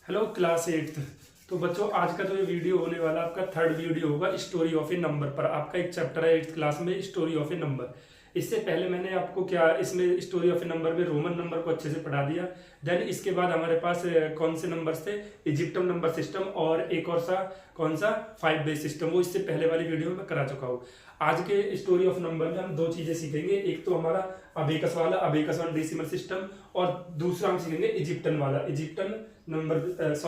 Hello class 8। तो बच्चों आज का जो ये वीडियो होने वाला आपका थर्ड वीडियो होगा स्टोरी ऑफ ए नंबर पर। आपका एक चैप्टर है 8th क्लास में स्टोरी ऑफ ए नंबर। इससे पहले मैंने आपको क्या इसमें स्टोरी ऑफ ए नंबर में रोमन नंबर को अच्छे से पढ़ा दिया। देन इसके बाद हमारे पास कौन से नंबर्स थे, इजिप्टम नंबर सिस्टम और एक और सा कौन सा 5 बेस सिस्टम, वो इससे पहले वाली वीडियो में मैं करा चुका हूँ। आज के स्टोरी ऑफ नंबर में हम दो चीजें सीखेंगे, एक तो हमारा अबेकस वाला अबेकस ऑन डेसिमल सिस्टम और दूसरा हम सीखेंगे इजिप्टन वाला इजिप्टन नंबर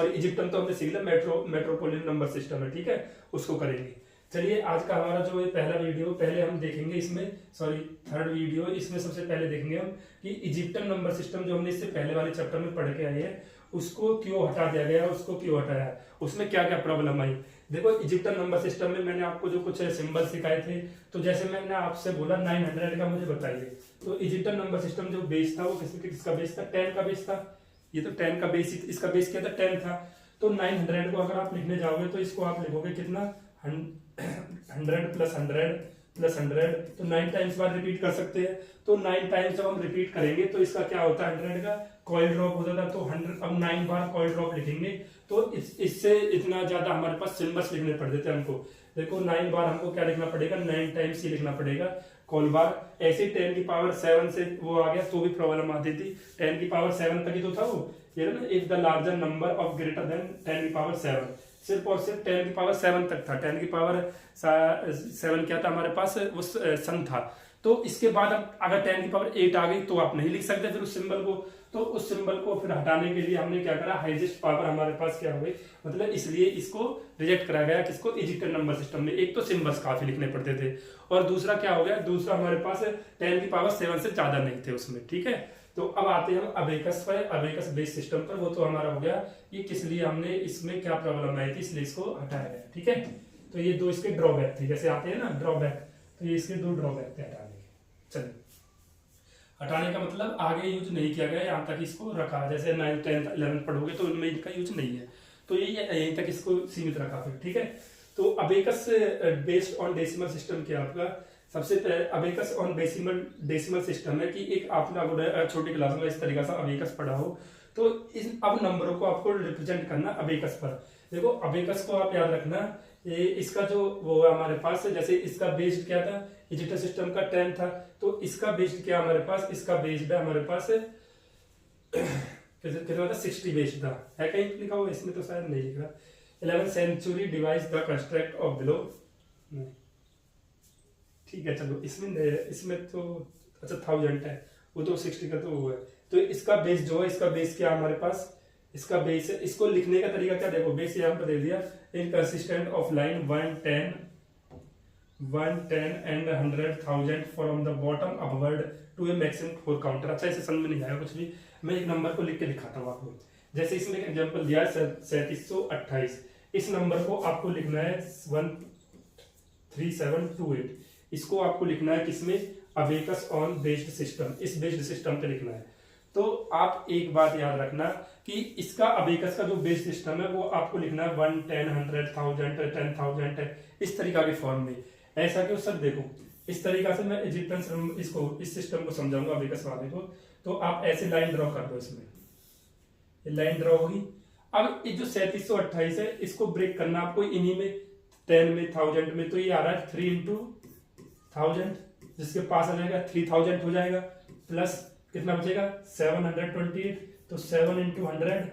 इजिप्टन तो हमने सीख लिया, मेट्रोपोलियन नंबर सिस्टम है, ठीक है, उसको करेंगे। चलिए आज का हमारा जो ये पहला वीडियो पहले हम देखेंगे इसमें थर्ड वीडियो इसमें सबसे पहले देखेंगे हम कि इजिप्टन नंबर सिस्टम जो हमने इससे पहले वाले चैप्टर में पढ़ के आए हैं उसको क्यों हटा दिया गया, उसको क्यों हटाया, उसमें क्या क्या प्रॉब्लम आई। देखो इजिप्टन नंबर सिस्टम में मैंने आपको जो कुछ सिंबल सिखाए थे, तो जैसे मैंने आपसे बोला 900 का मुझे बताइए, तो इजिप्टन नंबर सिस्टम जो बेस था वो किसका बेस था, 10 का बेस था। ये तो 10 का बेस, इसका बेस क्या था, 10 था। तो 900 को अगर आप लिखने जाओगे तो इसको आप लिखोगे कितना, 100 प्लस 100 प्लस 100, तो 9 टाइम्स बाद रिपीट कर सकते हैं। तो 9 टाइम्स जब हम रिपीट करेंगे तो इसका क्या होता है, 100 का कॉइल ड्रॉप होता था। तो 100 अब 9 बार कॉइल ड्रॉप लिखेंगे तो इससे इतना ज्यादा हमारे पास सिंबल्स लिखने पड़ते थे हमको। देखो 9 बार हमको क्या लिखना पड़ेगा, 9 टाइम्स ही लिखना पड़ेगा कॉल बार। ऐसे 10 की पावर 7 से वो आ गया तो भी प्रॉब्लम आती थी, 10 की पावर 7 तक ही तो था वो, ये ना, if the larger number of greater than 10 की पावर 7, सिर्फ और सिर्फ 10 की पावर 7 तक था। 10 की पावर 7 क्या था हमारे पास, वो सन था। तो इसके बाद अब अगर 10 की पावर 8 आ गई तो आप नहीं लिख सकते फिर उस सिंबल को। तो उस सिंबल को फिर हटाने के लिए हमने क्या करा, हाईएस्ट पावर हमारे पास क्या हो गई, मतलब इसलिए इसको रिजेक्ट करा गया, किसको, इजिप्टियन नंबर सिस्टम में। एक तो सिंबल्स काफी लिखने पड़ते थे और दूसरा क्या हो गया, दूसरा हमारे पास 10 की पावर 7 से ज्यादा नहीं थे उसमें, ठीक है। तो अब आते हैं हम अबेकस पर, अबेकस बेस सिस्टम पर। वो तो हमारा हो गया, ये किस लिए हमने इसमें क्या प्रॉब्लम आई थी इसलिए इसको हटाया गया, ठीक है। तो ये दो इसके ड्रॉबैक थे, जैसे आते हैं ना ड्रॉबैक, तो ये इसके दो ड्रॉबैक थे हटाने के। चलिए हटाने का मतलब आगे यूज नहीं किया गया, यहाँ तक इसको रखा, जैसे 9th 10th 11th पढ़ोगे तो उनमें इनका यूज नहीं है, तो यहीं तक इसको सीमित रखा फिर, ठीक है। तो abacus based on decimal system क्या आपका, सबसे पहले अबेकस ऑन डेसिमल सिस्टम है कि एक आपने छोटी क्लास में इस तरीका से अबेकस पढ़ा हो, तो इस अब नंबरों को आपको रिप्रेजेंट करना अबेकस पर। देखो अबेकस को आप याद रखना, ये इसका जो वो है हमारे पास, जैसे इसका बेस्ड क्या था, इजिप्टियन सिस्टम का 10 था, तो इसका बेस्ड क्या हमारे पास, इसका बेस्ड है हमारे पास कितना था, 60 बेस्ड था, है कहीं लिखा हुआ, इसमें तो शायद नहीं लिखा। 11th century device the construct of below, ठीक है चलो, इसमें तो अच्छा 1000 है, वो तो 60 का तो वो है। तो इसका बेस जो है, इसका बेस क्या हमारे पास, इसका बेस है, इसको लिखने का तरीका क्या, देखो बेस यहाँ पर दे दिया, inconsistent of line 110 and 100,000 from the bottom upward to a maximum 4 counter. अच्छा इसे समझ में नहीं आया कुछ भी, मैं एक नंबर को लिख के दिखाता हूँ आपको। जैसे इसमें एक एग्जांपल दिया है 3728, इस नंबर को आपको लिखना है 13728, इसको आपको लिखना है किसमें, अबेकस ऑन बेस्ड सिस्टम, इस बेस्ड सिस्टम पे लिखना है। तो आप एक बात याद रखना कि इसका अबेकस का जो बेस सिस्टम है वो आपको लिखना है 110 100,000 10,000 है, इस तरीका के फॉर्म में। ऐसा क्यों सर, देखो इस तरीका से मैं इजिप्टियन इसको इस सिस्टम को समझाऊंगा अबेकस वाले को। तो आप ऐसे लाइन ड्रॉ कर दो, इसमें ये लाइन ड्रॉ होगी। अब ये जो 3728 है इसको ब्रेक करना आपको इन्हीं में, 10 में 1000 में, तो ये आ रहा है 3 into 1000, जिसके पास आ जाएगा 3000 हो जाएगा, प्लस कितना बचेगा 728, तो 7 into 100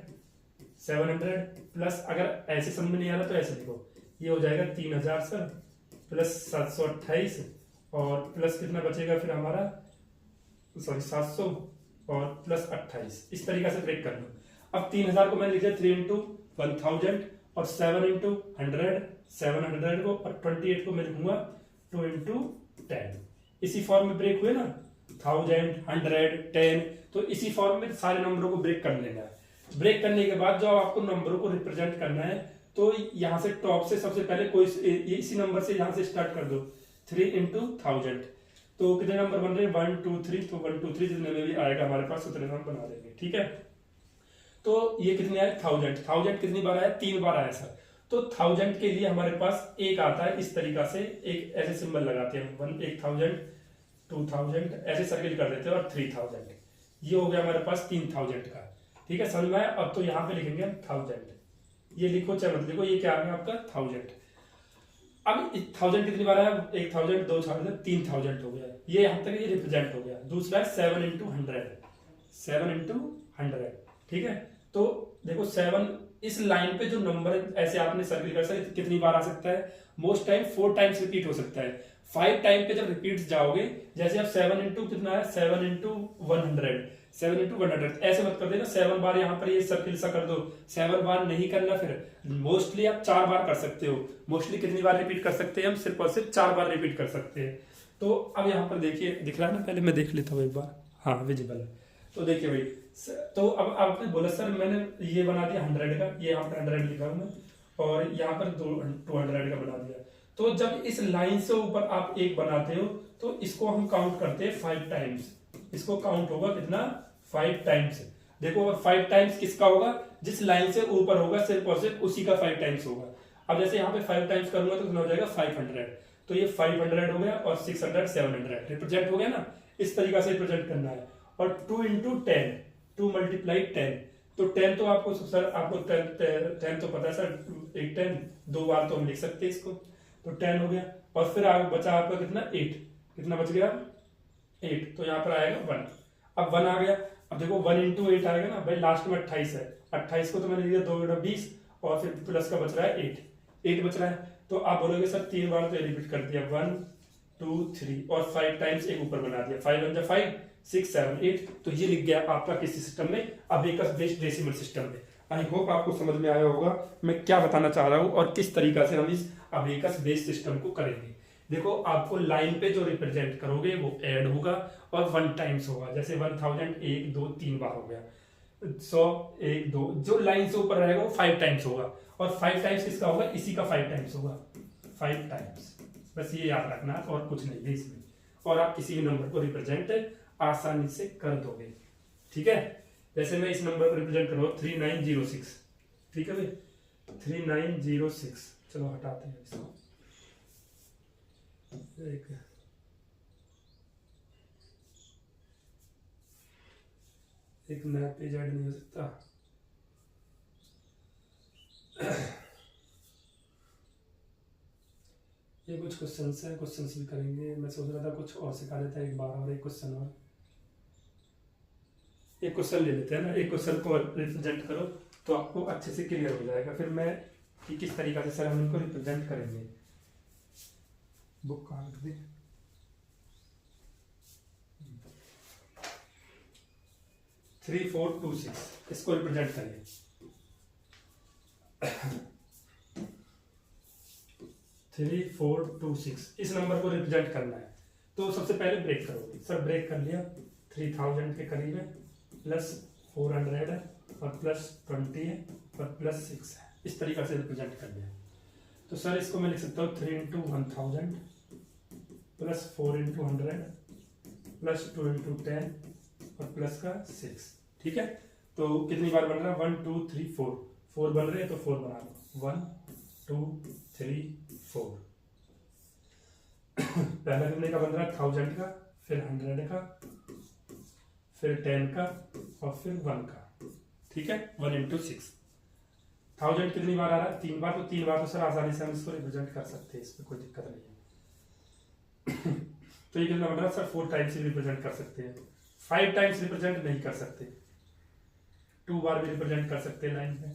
700, प्लस अगर ऐसे समझ में नहीं आ रहा तो ऐसे लिखो, ये हो जाएगा 3000 सर, प्लस 728 और प्लस कितना बचेगा फिर हमारा, 700 और प्लस 28, इस तरीका से ब्रेक कर लो। अब 3000 को मैंने लिख दिया 3 into 1000 और 7 into 100 700 को, और 28 को मैं लिखूंगा 2 into 10, इसी फॉर्म में ब्रेक हुए ना, 1000 100 10, तो इसी फॉर्म में सारे नंबरों को ब्रेक कर लेना है। ब्रेक करने के बाद जो आपको नंबरों को रिप्रेजेंट करना है, तो यहाँ से टॉप से सबसे पहले कोई इसी नंबर से यहाँ से स्टार्ट कर दो, 3 into 1000, तो कितने नंबर बन रहे हैं 1 2 3, तो 1 2 3 जितने में भी आएगा हमारे पास उतने नंबर बना देंगे, ठीक है। तो ये कितने आए, 1000 कितनी बार आया, 3 बार आया सर। तो 1000 के लिए हमारे पास एक आता है इस तरीका से, एक ऐसे सिंबल लगाते हैं, 1000 2000 ऐसे सर्किल कर देते हैं, और 3000, ये हो गया हमारे पास 3000 का, ठीक है, समझ में आया। अब तो यहाँ पे लिखेंगे हम 1000, ये लिखो चाहे मत लिखो, ये क्या आ गया आपका 1000। अब 1000 कितनी बार आया, 1000, 2000, 3000 हो गया, ये यहाँ तक ये रिप्रेजेंट हो गया। दूसरा है 7 × 100, 7 × 100, ठीक है। तो देखो 7, इस लाइन पे जो नंबर ऐसे आपने सर्किल कर सकते कितनी बार आ सकता है, मोस्ट टाइम 4 टाइम्स रिपीट हो सकता है। 5 टाइम पे जब रिपीट जाओगे, जैसे आप 7 × कितना है, 7 × 100, 7 × 100, ऐसे मत कर देना 7 बार यहाँ पर ये सर्किल सा कर दो, 7 बार नहीं करना। फिर मोस्टली आप 4 बार कर सकते हो। मोस्टली कितनी बार रिपीट कर सकते हैं हम, सिर्फ और सिर्फ 4 बार रिपीट कर सकते हैं। तो अब यहाँ पर देखिए, दिख रहा है ना, पहले मैं देख लेता हूँ एक बार, हाँ विजिबल है। तो देखिए भाई, तो अब आपने बोला सर मैंने ये बना दिया 100 का, ये यहाँ पर 100 लिखा हूँ मैं, और यहाँ पर 200 का बना दिया। तो जब इस लाइन से ऊपर आप एक बनाते हो तो इसको हम काउंट करते हैं 5 टाइम्स। इसको काउंट होगा कितना, 5 टाइम्स। देखो 5 टाइम्स किसका होगा, जिस लाइन से ऊपर होगा सिर्फ और सिर्फ उसी का 5 टाइम्स होगा। अब जैसे यहाँ पे 5 टाइम्स करूंगा तो कितना हो जाएगा 500, तो ये 500 हो गया, और 600 700 रिप्रेजेंट हो गया ना। इस तरीका से रिप्रेजेंट करना है। और 2 × 10, 2 × 10, तो 10 तो आपको सर, आपको 10 तो पता है सर, 1 10, 2 बार तो हम लिख सकते हैं इसको, तो 10 हो गया। और फिर आगे बचा आपका कितना, 8, कितना बच गया 8, तो यहाँ पर आएगा 1। अब 1 आ गया। अब देखो 1 × 8 आएगा ना भाई, लास्ट में 28 है, 28 को तो मैंने लिया 2 × 20, और फिर प्लस का बच रहा है 8 बच रहा है। तो आप बोलोगे सर 3 बार तो रिपीट कर दिया, 1 2 3, और 5 टाइम्स एक ऊपर बना दिया, 5 × 5 6 7 8। तो ये लिख गया आपका किस सिस्टम में, अबेकस बेस्ड डेसिमल सिस्टम में। आई होप आपको समझ में आया होगा मैं क्या बताना चाह रहा हूं और किस तरीका से हम इस अबेकस बेस्ड सिस्टम को करेंगे। देखो आपको लाइन पे जो रिप्रेजेंट करोगे वो ऐड होगा और 1 टाइम्स होगा। जैसे 1000 1 2 3 बार हो गया, 100 1 2, जो लाइन से ऊपर रहेगा वो 5 टाइम्स होगा, और 5 टाइम्स किसका होगा, इसी का 5 टाइम्स होगा, 5 टाइम्स। बस ये याद रखना और कुछ नहीं है इसमें, और आप किसी भी नंबर को रिप्रेजेंट आसानी से कर दोगे। ठीक है, जैसे मैं इस नंबर को रिप्रेजेंट करूँ 3906, ठीक है भाई 3906। चलो हटाते हैं इसको, एक नया पेज ऐड नहीं हो सकता। ये कुछ क्वेश्चंस है, क्वेश्चंस भी करेंगे। मैं सोच रहा था कुछ और सिखा देता एक बार, और एक क्वेश्चन और, एक क्वेश्चन ले लेते हैं ना, एक क्वेश्चन को रिप्रेजेंट करो तो आपको अच्छे से क्लियर हो जाएगा। फिर मैं कि किस तरीका से सर हम इनको रिप्रेजेंट करेंगे। बुक कहाँ रख दी, 3426 इसको रिप्रेजेंट करिए। 3426 इस नंबर को रिप्रेजेंट करना है। तो सबसे पहले ब्रेक करोगे, सर ब्रेक कर लिया, 3000 के करीब है, प्लस 400 है, और प्लस 20 है, और प्लस 6 है। इस तरीका से रिप्रेजेंट कर लिया। तो सर इसको मैं लिख सकता हूँ 3 × 1000 प्लस 4 × 100 प्लस 2 × 10 और प्लस का 6। ठीक है, तो कितनी बार बन रहा है, 1 2 3 4 बन रहे हैं, तो 4 बना लो, 1 2 3 4। पहला कितने का बन रहा है, 1000 का, फिर 100 का, फिर 10 का, और फिर 1 का। ठीक है, 1 × 6। 1000 कितनी बार आ रहा है, 3 बार, तो 3 बार तो सर आसानी से हम इसको रिप्रेजेंट कर सकते हैं, इसमें कोई दिक्कत नहीं है। तो ये कितना बन रहा है सर, 4 टाइम्स ही रिप्रेजेंट कर सकते हैं, 5 टाइम्स रिप्रेजेंट नहीं कर सकते, 2 बार भी रिप्रेजेंट कर सकते हैं लाइन में।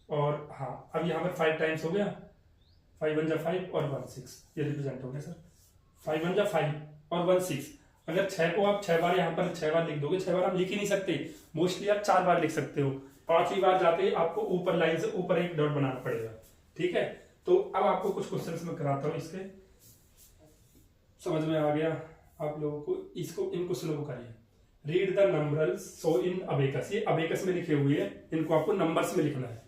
और हाँ, अब यहाँ पर 5 टाइम्स हो गया, 5 1 5 और 1 6, ये रिप्रेजेंट हो गया सर, 5 1 5 और 1 6। अगर 6 को आप 6 बार यहाँ पर 6 बार लिख दोगे, 6 बार आप लिख ही नहीं सकते, मोस्टली आप 4 बार लिख सकते हो। 5वीं बार जाते ही आपको ऊपर लाइन से ऊपर एक डॉट बनाना पड़ेगा। ठीक है, तो अब आपको कुछ क्वेश्चंस में कराता हूँ, इसके समझ में आ गया आप लोगों को। इसको इन क्वेश्चनों को करिए, read the numbers so in abacus. ये अबेकस में लिखे हुए हैं, इनको आपको नंबर्स में लिखना है।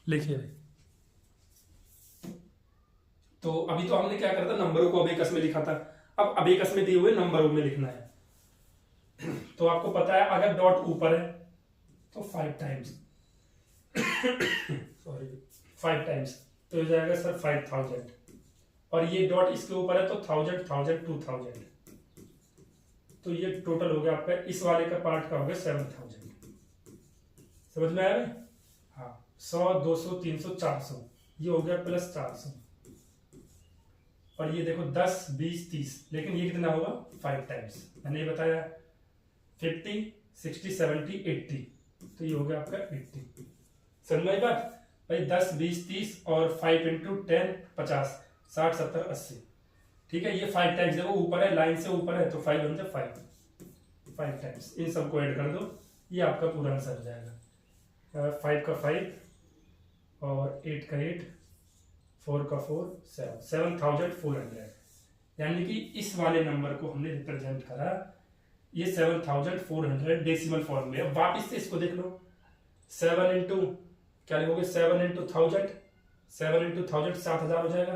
लिखिए। तो अभी तो हमने क्या करा था, नंबरों को अबेकस में लिखा था, अब अबेकस में दिए हुए नंबरों में लिखना है। तो आपको पता है अगर डॉट ऊपर है तो 5 टाइम्स, सॉरी 5 टाइम्स, तो हो जाएगा सर 5000, और ये डॉट इसके ऊपर है तो 1000 1000 2000, तो ये टोटल हो गया आपका इस वाले का पार्ट का हो गया 7000। समझ में आया भाई? हाँ, 100, 200, 300, 400 ये हो गया प्लस 400। और ये देखो 10, 20, 30, लेकिन ये कितना होगा 5 टाइम्स। मैंने ये बताया 50, 60, 70, 80, तो ये हो गया आपका 80। समझ में आई बात भाई? 10, 20, 30 और 5 इंटू 10 50, 60, 70, 80। ठीक है, ये 5 टाइम्स देखो ऊपर है, लाइन से ऊपर है, तो 5 बन जाए 5 टाइम्स। इन सबको ऐड कर दो, ये आपका पूरा आंसर हो जाएगा। 5 का 5 और 8 का 8, 4 का 4, 7, 7400। यानी कि इस वाले नंबर को हमने रिप्रेजेंट करा, ये 7400 डेसिमल फॉर्म में। अब वापिस से इसको देख लो, 7 इंटू क्या लिखोगे, 7 इंटू 1000, 7 इंटू 1000 7000 हो जाएगा,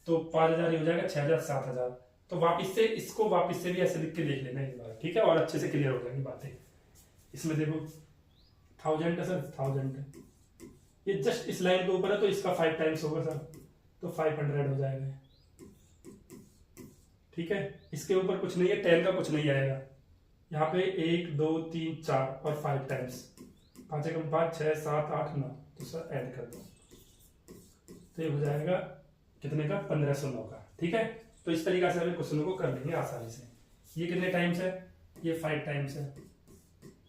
तो 5000 ही हो जाएगा, 6000, 7000। तो वापिस से इसको वापिस से भी ऐसे लिख के देख लेना एक बार, ठीक है, और अच्छे से क्लियर हो जाएंगी बातें। इसमें देखो 1000 है सर, 1000 है, ये जस्ट इस लाइन के ऊपर है, तो इसका 5 टाइम्स होगा सर, तो 500 हो जाएगा। ठीक है, इसके ऊपर कुछ नहीं है, 10 का कुछ नहीं आएगा। यहाँ पे 1, 2, 3, 4 और 5 टाइम्स, 5 एकम 5, 6, 7, 8, 9, तो सर ऐड कर दो, तो ये हो जाएगा कितने का, 1509 का। ठीक है, तो इस तरीका से हमें क्वेश्चनों को कर लेंगे आसानी से। ये कितने टाइम्स है, ये 5 टाइम्स है,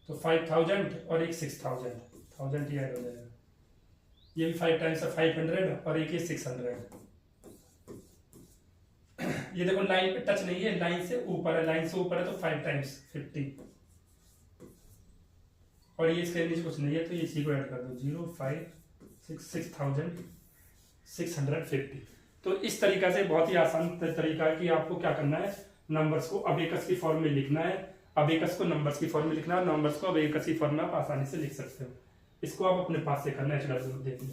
तो 5000 और एक 6000, 1000 ही ऐड हो जाएगा। ये भी 5 टाइम्स है, 500 और एक ये 600। ये देखो लाइन पे टच नहीं है, लाइन से ऊपर है, लाइन से ऊपर है, तो 5 टाइम्स 50, और ये इसके नीचे कुछ नहीं है, तो इसी को ऐड कर दो, 0, 5, 6, 6650। तो इस तरीका से बहुत ही आसान तरीका है कि आपको क्या करना है, नंबर्स को अबेकस की फॉर्म में लिखना है, अबेकस को नंबर्स की फॉर्म में लिखना है, नंबर्स को अबेकस की फॉर्म में आप आसानी से लिख सकते हो। इसको आप अपने पास से करना है, देखिए।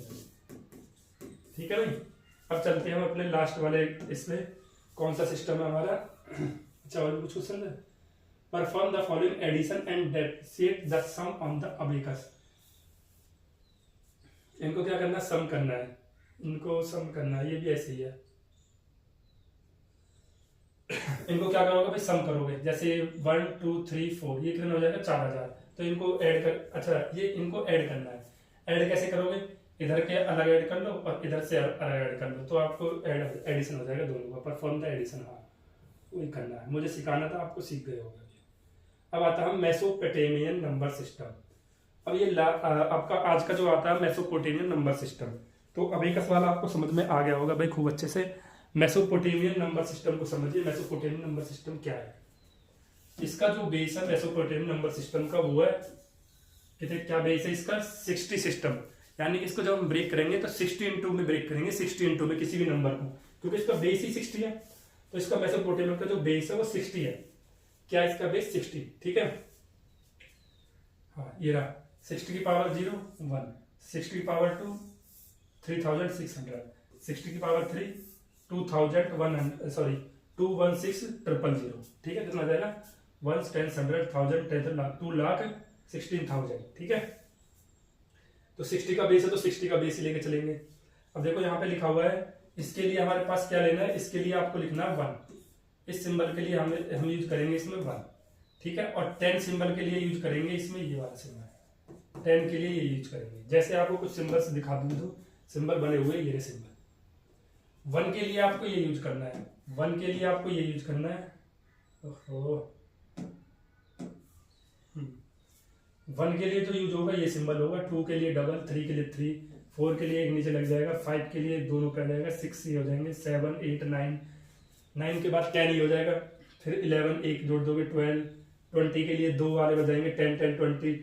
ठीक है भाई, अब चलते हैं हम अपने लास्ट वाले, इसमें कौन सा सिस्टम है हमारा। अच्छा, और कुछ क्वेश्चन है। Perform the following addition and date the sum on the abacus. इनको क्या करना है, सम करना है, इनको सम करना है, ये भी ऐसे ही है। इनको क्या करोगे भाई, सम करोगे, जैसे 1, 2, 3, 4, ये कितना हो जाएगा 4000, तो इनको ऐड कर, अच्छा ये इनको ऐड करना है। ऐड कैसे करोगे, इधर के अलग ऐड कर लो और इधर से अलग ऐड कर लो, तो आपको एडिशन हो जाएगा दोनों का। परफॉर्म द एडिशन, हाँ वही करना है, मुझे सिखाना था, आपको सीख गए होगा। अब आता है मेसोपोटेमियन नंबर सिस्टम। अब ये आपका आज का जो आता है मेसोपोटेमियन नंबर सिस्टम, तो अबेकस वाला आपको समझ में आ गया होगा भाई खूब अच्छे से। मेसोपोटेमियन नंबर सिस्टम को समझिए। मेसोपोटेमियन नंबर सिस्टम क्या है, इसका जो बेस है मेसोपोटेमियन नंबर सिस्टम का, वो है कितने, क्या बेस है इसका, 60 सिस्टम। यानी इसको जब हम ब्रेक करेंगे तो 60 इंटू में ब्रेक करेंगे, 60 इंटू में किसी भी नंबर को, क्योंकि इसका बेस ही 60 है, तो इसका मेसोपोटेमियन का जो बेस है वो 60 है। क्या इसका बेस 60, ठीक है। हाँ ये रहा, 60 की पावर 0, 1, 60 की पावर 2, 3600, 60 की पावर 3, 216,000, ठीक है, कितना जाएगा, 1, 10, 100, 1000, 10 लाख, 2,16,000, ठीक है। तो 60 का बेस है, तो 60 का बेस ही लेके चलेंगे। अब देखो यहाँ पे लिखा हुआ है, इसके लिए हमारे पास क्या लेना है, इसके लिए आपको लिखना है 1, इस सिंबल के लिए हम यूज करेंगे इसमें 1, ठीक है। और 10 सिंबल के लिए यूज करेंगे इसमें ये वाला सिंबल, 10 के लिए ये यूज करेंगे। जैसे आपको कुछ सिंबल्स दिखा दूं, तो सिंबल बने हुए ये सिंबल। 1 के लिए आपको ये यूज करना है, 1 के लिए आपको ये यूज करना है, ओहो 1 के लिए तो यूज होगा ये सिंबल होगा, 2 के लिए डबल, 3 के लिए 3, 4 के लिए एक नीचे लग जाएगा, 5 के लिए दोनों का जाएगा, 6 ही हो जाएंगे, 7, 8, 9 के बाद 10 ही हो जाएगा, फिर 11 एक जोड़ दोगे 12, 20 के लिए 2 वाले बजाएंगे, 10, 10, 20, 30,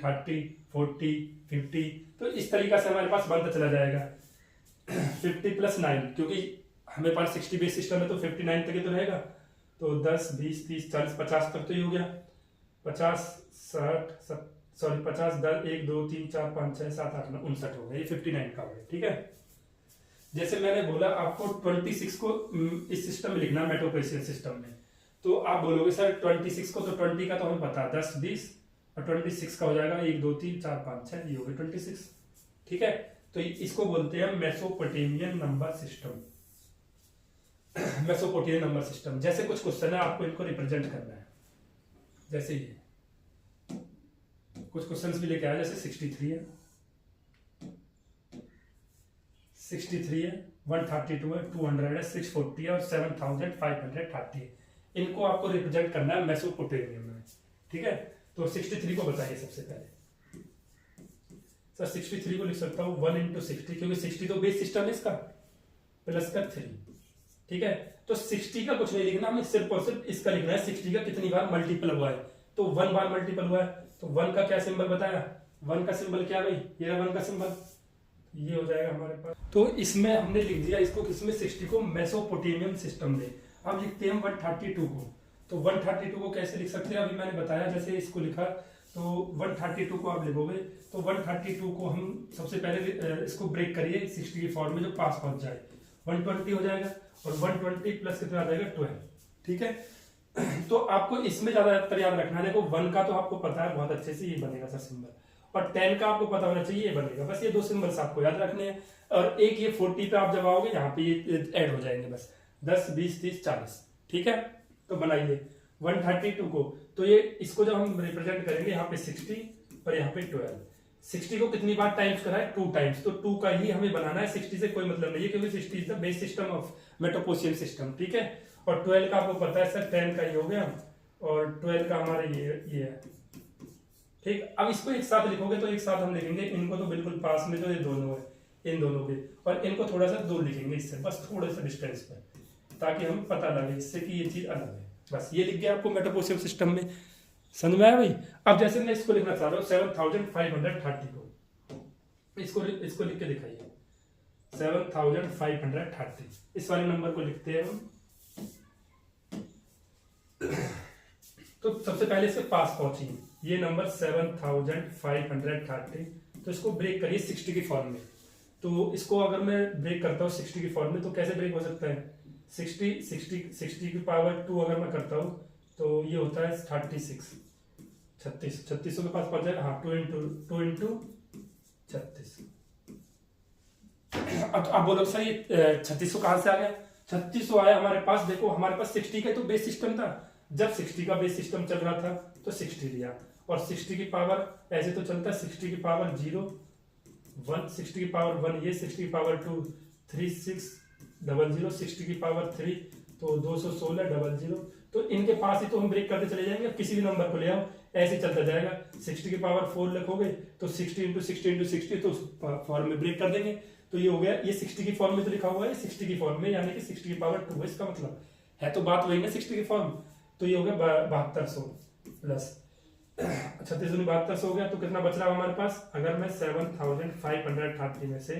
40, 50। तो इस तरीका से हमारे पास बनता चला जाएगा। 50 + 9, क्योंकि हमें पास 60 बेस सिस्टम है, तो 59 तक ही तो रहेगा, तो 10, 20, 30, 40, 50 तक तो ही हो गया। 50, 60, 50, 10, 1, 2, 3, 4, 5, 6, 7, 8, 9, 59 हो गया, ये 59 का हो गया, ठीक है। जैसे मैंने बोला आपको 26 को इस सिस्टम में लिखना है, मेसोपोटेमियन सिस्टम में, तो आप बोलोगे सर 26 को, तो 20 का तो हमें पता है 10, 20 और 26 का हो जाएगा 1, 2, 3, 4, 5, 6, ये हो गया 26, ठीक है। तो इसको बोलते हैं Mesopotamian number system. Mesopotamian number system, जैसे कुछ क्वेश्चन है आपको इनको रिप्रेजेंट करना है। जैसे ये कुछ क्वेश्चंस भी लेके आया, जैसे 63 है, 63 है, 132 है, 200 है, 640 है और 7530 है। इनको आपको रिप्रेजेंट करना है मेसोपोटामिया में, ठीक है। तो 63 को बताइए सबसे पहले। सर 63 को लिख सकता हूँ 1 into 60, क्योंकि 60 तो बेस सिस्टम है इसका, प्लस का 3, ठीक है। तो 60 का कुछ नहीं लिखना, हमें सिर्फ और सिर्फ इसका लिखना है 60 का कितनी बार मल्टीपल हुआ है। तो 1 बार मल्टीपल हुआ है, तो 1 का क्या सिंबल बताया, 1 का सिंबल क्या भाई, ये रहा 1 का सिंबल, ये हो जाएगा हमारे पास। तो इसमें हमने लिख दिया इसको, किसमें, 60 को मेसोपोटामियन सिस्टम में। अब लिखते हैं 132 को। तो 132 को कैसे लिख सकते हैं, अभी मैंने बताया जैसे इसको लिखा। तो 132 को आप लिखोगे, तो 132 को हम सबसे पहले इसको ब्रेक करिए 60 की फॉर्म में, जो पास पहुंच जाए 120 हो जाएगा, और 120 प्लस कितना आ जाएगा 12, ठीक है। तो आपको इसमें ज्यादातर याद रखना है, देखो 1 का तो आपको पता है बहुत अच्छे से, ये बनेगा सर सिंबल, और 10 का आपको पता होना चाहिए ये बनेगा, बस ये 2 सिंबल्स आपको याद रखने हैं। और एक ये 40 पे आप जब आओगे यहाँ पे ये ऐड हो जाएंगे, बस 10 20 30 40, ठीक है। तो बनाइए 132 को, तो ये इसको जब हम रिप्रेजेंट करेंगे यहाँ पे 60 और यहाँ पे 12। 60 को कितनी बार टाइम्स करा है, 2 टाइम्स, तो 2 का ही हमें बनाना है, 60 से कोई मतलब नहीं है, क्योंकि 60 is the base system of Mesopotamian system, ठीक है। और 12 का आपको पता है सर 10 का ही हो गया, और 12 का हमारा ये है, ठीक। अब इसको एक साथ लिखोगे तो एक साथ हम लिखेंगे इनको, तो बिल्कुल पास में जो ये दोनों है, इन दोनों के, और इनको थोड़ा सा दूर लिखेंगे इससे, बस थोड़े सा डिस्टेंस पर, ताकि हमें पता लगे इससे कि ये चीज अलग है। बस ये लिख गया आपको मेटोपोशियन सिस्टम में, समझ में आया भाई। अब जैसे मैं इसको लिखना चाह रहा हूँ 7530 को, इसको लिख के दिखाइए 7530, इस वाले नंबर को लिखते हैं हम। तो सबसे पहले इसके पास पहुंचिए, ये नंबर 7530, तो इसको ब्रेक करिए 60 की फॉर्म में। तो इसको अगर मैं ब्रेक करता हूँ 60 की फॉर्म में, तो कैसे ब्रेक हो सकता है, 60 की पावर 2 अगर मैं करता हूँ तो ये होता है 36, 3600 के पास पहुंच जाएगा, हाँ 2 इंटू 36। अब आप बोलो सर ये 3600 कहां से आ गया, 3600 आया हमारे पास, देखो हमारे पास 60 का तो बेस सिस्टम था, जब 60 का बेस सिस्टम चल रहा था तो 60 लिया, और 60 की पावर ऐसे तो चलता है 60 की पावर 0 1, 60 की पावर 1 ये, 60 की पावर 2 3600, 60 की पावर 3 तो 21600, तो इनके पास ही तो हम ब्रेक करते चले जाएंगे। किसी भी नंबर को ले आओ ऐसे चलता जाएगा, 60 की पावर 4 लिखोगे तो 60 इंटू 60 तो फॉर्म में ब्रेक कर देंगे। तो ये हो गया, ये 60 की फॉर्म में तो लिखा हुआ है 60 की फॉर्म में, यानी कि 60 की पावर 2 है, इसका मतलब है तो बात वही ना 60 की फॉर्म। तो ये हो गया 7200 प्लस 3600 हो गया, तो कितना बच रहा है हमारे पास, अगर मैं 7530 में से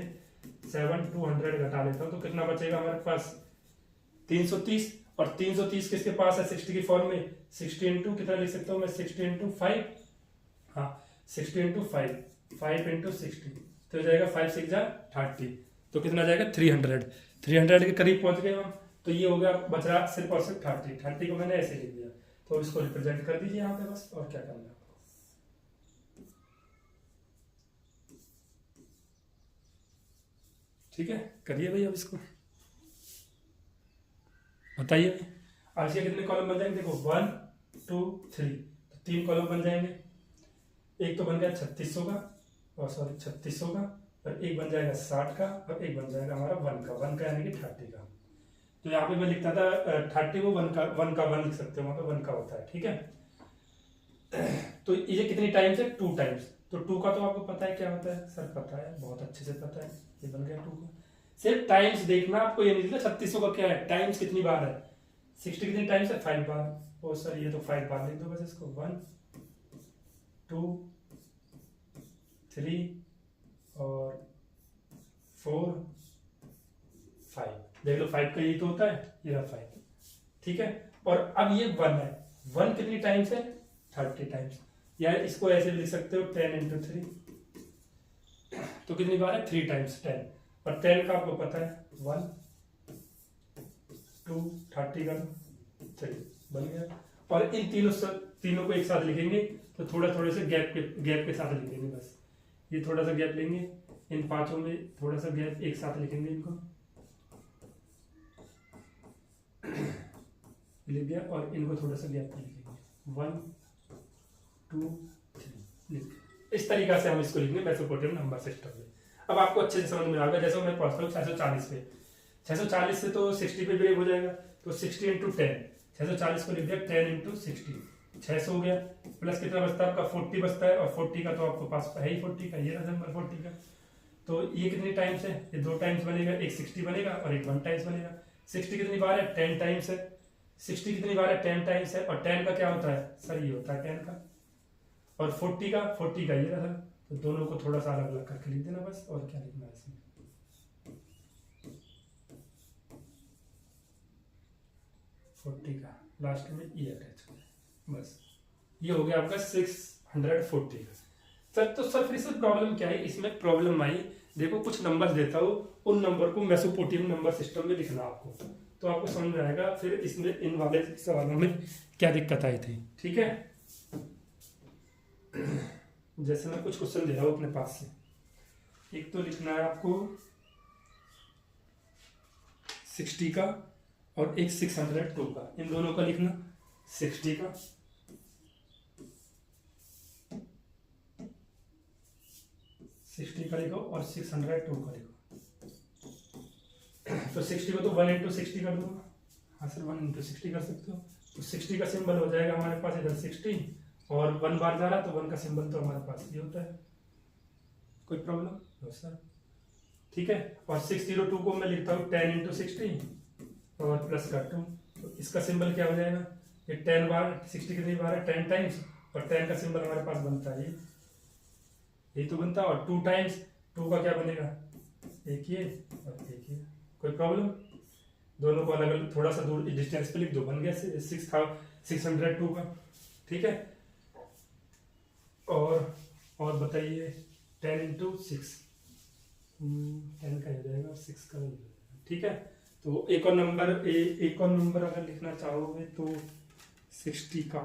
7200 घटा लेता हूँ तो कितना बचेगा हमारे पास 330, और 330 किसके पास है 60 की फॉर्म में, 60 इंटू कितना लिख सकता हूँ मैं, 60 इंटू 5, हाँ 60 इंटू 5 इंटू 60, तो हो जाएगा 5 6 30, तो कितना जाएगा 300 के करीब पहुंच गए हम। तो ये हो गया, बच रहा सिर्फ और सिर्फ 30 को मैंने ऐसे लिख दिया, तो इसको रिप्रेजेंट कर दीजिए यहाँ पे बस, और क्या करना है आपको, ठीक है। करिए भाई अब इसको बताइए भाई, आज के कितने कॉलम बन जाएंगे, देखो 1 2 3, तो 3 कॉलम बन जाएंगे। एक तो बन गया 3600 का, और सॉरी 3600 का, और एक बन जाएगा 60 का, और एक बन जाएगा हमारा 1 का यानी कि 30 का। तो यहाँ पे मैं लिखता था 30 को 1 का 1 लिख सकते हो, वहां पे 1 का होता है, ठीक है। तो ये कितनी टाइम्स है, 2 टाइम्स, तो 2 का तो आपको पता है क्या होता है सर, पता है बहुत अच्छे से पता है, ये बन गया 2 का। सिर्फ टाइम्स देखना, आपको ये नहीं लिखना 3600 का क्या है, टाइम्स कितनी बार है, 60 कितनी टाइम्स है 5 बार, ओ सर ये तो 5 बार लिख दो बस इसको, 1 2 3 और 4 5, देख लो 5 का यही तो होता है, ये रहा 5, ठीक है। और अब ये 1 है, 1 कितनी टाइम्स है 30 टाइम्स, या इसको ऐसे लिख सकते हो 10 इंटू 3, तो कितनी बार है 3 टाइम्स 10, और 10 का आपको पता है 1 2 30 का 3 बन गया। और इन तीनों को एक साथ लिखेंगे तो थोड़े से गैप के साथ लिखेंगे, बस ये थोड़ा सा गैप लेंगे, इन पांचों में थोड़ा सा गैप एक साथ लिखेंगे, इनको लिख गया, और इनको थोड़ा सा गैप लिखेंगे 1 2 3। इस तरीका से हम इसको लिखेंगे मेसोपोटामियन नंबर सिस्टम में। अब आपको अच्छे से समझ में आ गया। जैसे मैं पहुंचता हूँ 640 पे, 640 से तो 60 पे ब्रेक हो जाएगा, तो 60 × 10, 640 को लिख दिया 10 × 60, 600 हो गया। प्लस कितना बचता है आपका 40 बचता है, और 40 का तो आपको पास है ही 40 का, ये रहा नंबर 40 का। तो ये कितनी टाइम्स है, ये 2 टाइम्स बनेगा, एक 60 बनेगा और एक 1 टाइम्स बनेगा। 60 कितनी बार है, 10 टाइम्स है। 60 कितनी बार है, 10 टाइम्स है। और 10 का क्या होता है सर, ये होता है 10 का। और 40 का ये रहा। तो दोनों को थोड़ा सा अलग अलग करके लिख देना बस, और क्या लिखना है इसमें। 40 का लास्ट में ये अटैच हो गया, बस ये हो गया आपका 640 का। सर तो सर फिर इसमें प्रॉब्लम क्या है, इसमें प्रॉब्लम आई, देखो कुछ नंबर देता हूँ, उन नंबर को मेसोपोटामियन नंबर सिस्टम में लिखना आपको, तो आपको समझ में आएगा फिर इसमें इन वाले सवालों में क्या दिक्कत आई थी। ठीक है, जैसे मैं कुछ क्वेश्चन दे रहा हूँ अपने पास से। एक तो लिखना है आपको 60 का और एक 602 का, इन दोनों का लिखना। 60 का 60 का लिखो और 602 का लिखो। तो 60 को तो 1 × 60 कर दूंगा। हाँ सर 1 × 60 कर सकते हो। तो 60 का सिंबल हो जाएगा हमारे पास इधर 60, और 1 बार जा रहा तो 1 का सिंबल तो हमारे पास ये होता है। कोई प्रॉब्लम नो सर, ठीक है। और 602 को मैं लिखता हूँ 10 × 60 और प्लस का 2, तो इसका सिंबल क्या हो जाएगा, ये 10 बार, 60 कितनी बार है 10 टाइम्स, और 10 का सिंबल हमारे पास बनता है ये तो बनता है। और 2 टाइम्स 2 का क्या बनेगा, एक ये और एक ये। कोई प्रॉब्लम, दोनों को अलग अलग थोड़ा सा दूर डिस्टेंस पे लिख दो, बन गया 602 का। ठीक है, और बताइए 10 × 6, 10 का हो जाएगा और 6 का हो जाएगा। ठीक है, तो एक और नंबर अगर लिखना चाहोगे तो 60 का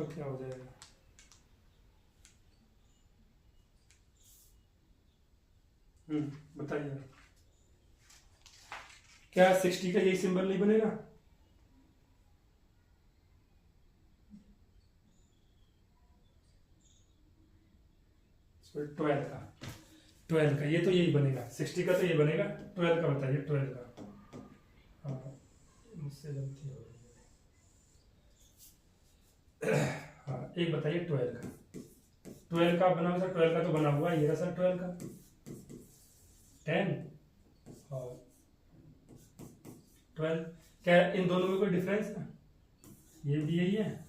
क्या हो जाएगा, बताइए क्या 60 का यही सिंबल नहीं बनेगा। ट्वेल्व का ये तो यही बनेगा, 60 का तो ये बनेगा, 12 का बताइए 12 का। हाँ मुझसे गलती हो गई। हाँ एक बताइए 12 का बना हुआ सर, 12 का तो बना हुआ ये रहा सर 12 का, 10 और 12। क्या इन दोनों में कोई डिफरेंस है, ये भी यही है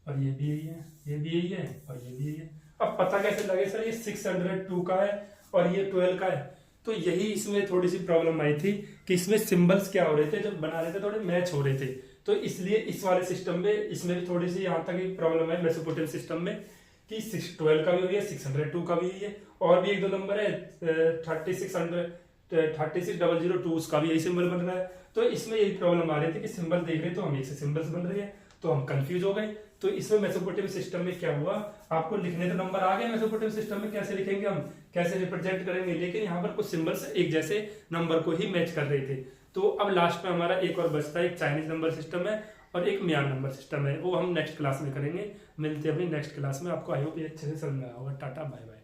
और ये भी यही है, ये भी यही है और ये भी यही है। अब पता कैसे लगे सर ये 602 का है और ये 12 का है, तो यही इसमें थोड़ी सी प्रॉब्लम आई थी कि इसमें सिंबल्स क्या हो रहे थे, जब बना रहे थे थोड़े मैच हो रहे थे, तो इसलिए इस वाले सिस्टम में इसमें भी थोड़ी सी यहाँ तक प्रॉब्लम है मेसोपोटामियन सिस्टम में कि 12 का भी हुई है, 602 का भी है, और भी एक दो नंबर है 36002 उसका भी यही सिंबल बन रहा है। तो इसमें यही प्रॉब्लम आ रही थी कि सिंबल देख रहे तो हम एक से सिंबल्स बन रहे हैं, तो हम कंफ्यूज हो गए। तो इसमें मेसोपोटामियन सिस्टम में क्या हुआ, आपको लिखने तो नंबर आ गए, मेसोपोटामियन सिस्टम में कैसे लिखेंगे हम, कैसे रिप्रेजेंट करेंगे, लेकिन यहाँ पर कुछ सिंबल्स एक जैसे नंबर को ही मैच कर रहे थे। तो अब लास्ट में हमारा एक और बचता है, एक चाइनीज नंबर सिस्टम है और एक म्यान नंबर सिस्टम है, वो हम नेक्स्ट क्लास में करेंगे। मिलते हैं अपनी नेक्स्ट क्लास में। आपको आई होप ये अच्छे से समझ में आया होगा। Tata bye bye.